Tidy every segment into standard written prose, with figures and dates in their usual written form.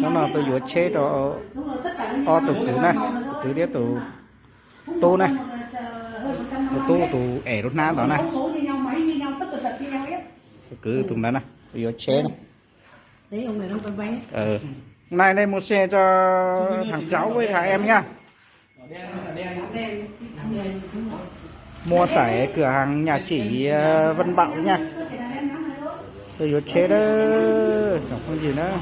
nó là tôi vừa chế đó o tủ tủ này tủ đĩa tủ tô này tô tủ ẻ rút ná đó này cứ tủ đó này tôi vừa chế này này đây một xe cho thằng cháu với thằng em nhá. Mua tại cửa hàng nhà chỉ Vân Bạo nha. Tôi vừa chế đó, chẳng có gì nữa.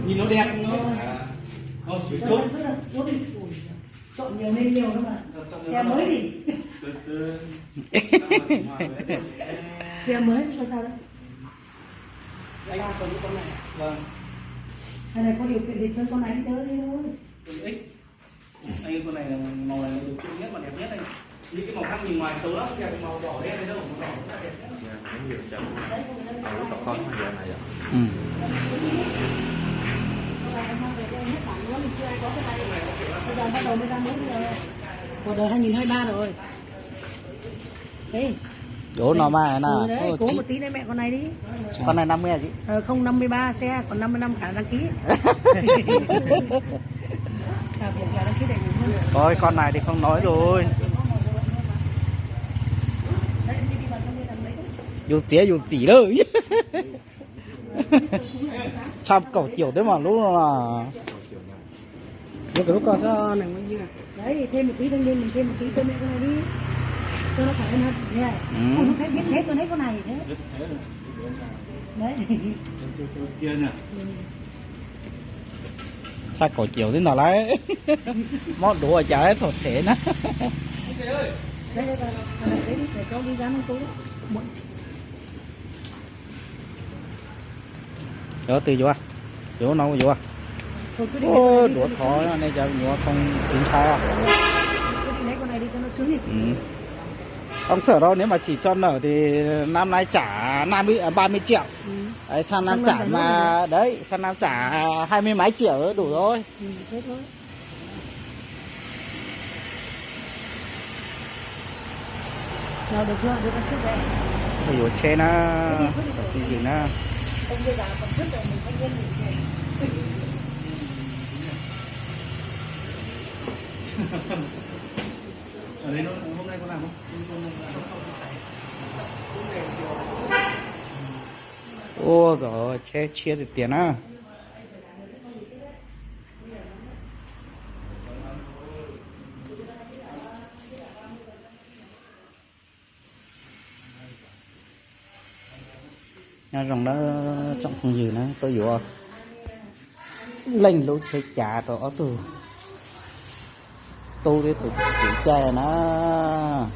Nhìn nó đẹp nó chuối chốt. Trộn nhiều nên nhiều nữa mà. Xe mới thì. Xe mới sao sao đấy? Anh còn cái con này. Vâng. Cái này có điều kiện thì chơi con này chơi đi thôi. Anh con này là màu này được chung nhất và đẹp nhất đây. Những cái màu khác nhìn ngoài xấu lắm, cái màu đỏ đen này đâu, màu đỏ rất là đẹp nhất. Của đời 2023 rồi. Thế. Đố nó mà nào. Cố một tí đấy mẹ con này đi. Con này 50 à chị? Không 53 xe, còn 50 năm cả đăng ký. Thôi con này thì không nói rồi. Dù tía dù chỉ đâu. Chăm cẩu chiều đấy mà lúc là lúc còn sao này mới như đấy thêm một tí thanh niên mình thêm một tí cho mẹ con này đi cho nó phải hơn nha. Không thấy biết thế tôi thấy con này thế đấy kia nè. sao cẩu chiều thế nào lấy món đồ ở chợ ấy thổ thể nó đây để cho đi ra nó tối đó từ vô vô nấu vô ô đũa khó này giờ nhúa không chín sao lấy con này đi cho nó sướng đi. Ông sợ đâu nếu mà chỉ cho nở thì năm nay trả 30 triệu. Đấy, sang năm trả mà đấy sang năm trả 20 mấy triệu đủ rồi. Thế thôi. Nào được chưa? Được chút đấy. Ôi dồi trên nó cái gì nó ông bây giờ còn rất là mình thanh niên mình Ở đây nó hôm nay có làm không? ô rồi chia được tiền á. Nhà rồng nó trọng không gì nữa tôi hiểu lệnh lũ chơi trả đó từ tôi đi từ chỉ chơi nó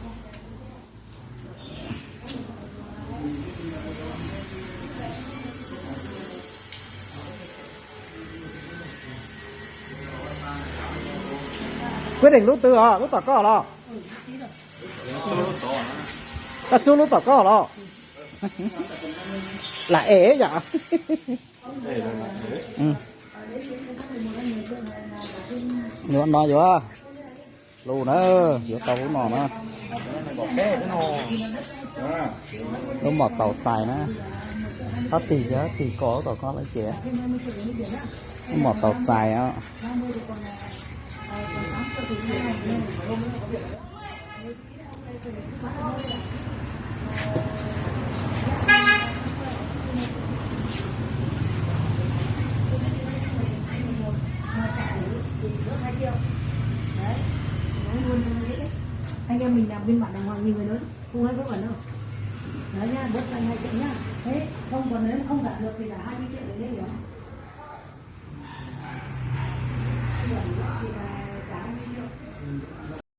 quyết định lúc tư à lúc tỏ có lo ta chú lúc tỏ có lo là ế vậy nhiều anh nói chưa lù nữa giữa tàu cũng nọ nữa nó một tàu xài nữa có tì chứ tì có tàu con lấy trẻ một tàu xài á. Anh em mình làm biên bản đàng hoàng như người lớn không nói vớ vẩn đâu đấy nhá bớt anh 2 triệu nhá thế không còn nếu không đạt được thì là 20 triệu để lấy được thì là trả 20 triệu.